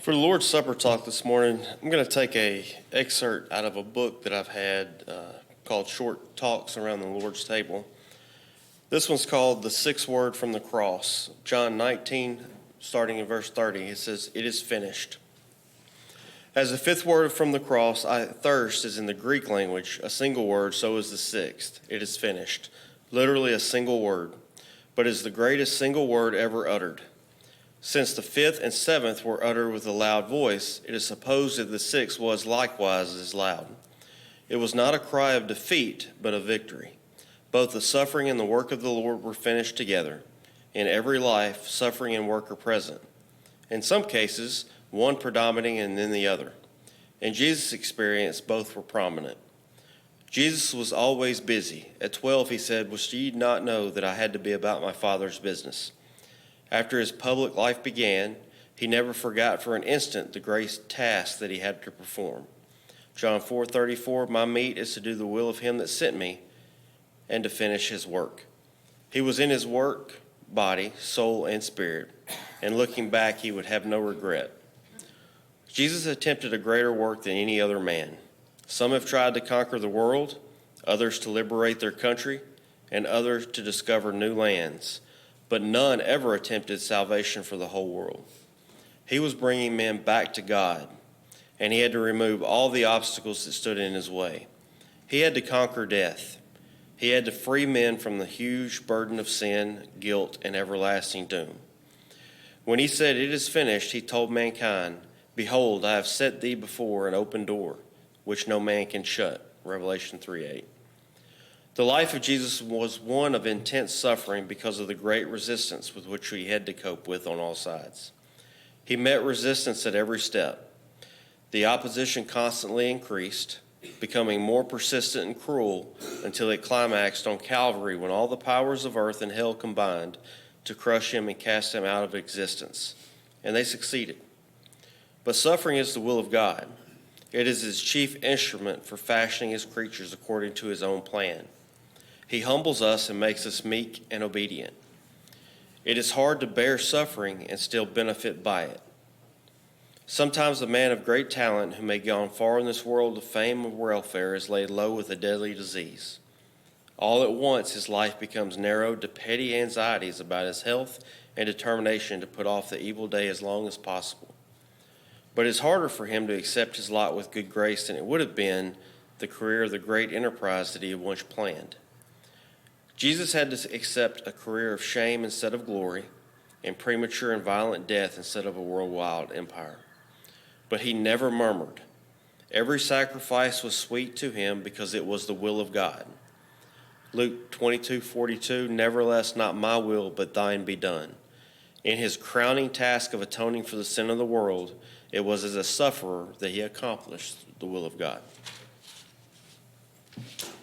For the Lord's Supper talk this morning, I'm going to take a excerpt out of a book that I've had called Short Talks Around the Lord's Table. This one's called The Sixth Word from the Cross. John 19, starting in verse 30, it says, "It is finished." As the fifth word from the cross, thirst is in the Greek language a single word, so is the sixth. It is finished. Literally a single word, but is the greatest single word ever uttered. Since the fifth and seventh were uttered with a loud voice, it is supposed that the sixth was likewise as loud. It was not a cry of defeat, but of victory. Both the suffering and the work of the Lord were finished together. In every life, suffering and work are present. In some cases, one predominating and then the other. In Jesus' experience, both were prominent. Jesus was always busy. At 12, he said, "Wist ye not know that I had to be about my Father's business?" After his public life began, he never forgot for an instant the great task that he had to perform. John 4:34, "My meat is to do the will of him that sent me and to finish his work." He was in his work, body, soul, and spirit, and looking back, he would have no regret. Jesus attempted a greater work than any other man. Some have tried to conquer the world, others to liberate their country, and others to discover new lands. But none ever attempted salvation for the whole world. He was bringing men back to God, and he had to remove all the obstacles that stood in his way. He had to conquer death. He had to free men from the huge burden of sin, guilt, and everlasting doom. When he said, "It is finished," he told mankind, "Behold, I have set thee before an open door, which no man can shut." Revelation 3:8. The life of Jesus was one of intense suffering because of the great resistance with which he had to cope with on all sides. He met resistance at every step. The opposition constantly increased, becoming more persistent and cruel until it climaxed on Calvary when all the powers of earth and hell combined to crush him and cast him out of existence. And they succeeded. But suffering is the will of God. It is his chief instrument for fashioning his creatures according to his own plan. He humbles us and makes us meek and obedient. It is hard to bear suffering and still benefit by it. Sometimes a man of great talent who may go on far in this world of fame and welfare is laid low with a deadly disease. All at once his life becomes narrowed to petty anxieties about his health and determination to put off the evil day as long as possible. But it is harder for him to accept his lot with good grace than it would have been the career of the great enterprise that he had once planned. Jesus had to accept a career of shame instead of glory, and premature and violent death instead of a worldwide empire. But he never murmured. Every sacrifice was sweet to him because it was the will of God. Luke 22:42, "Nevertheless, not my will, but thine be done." In his crowning task of atoning for the sin of the world, it was as a sufferer that he accomplished the will of God.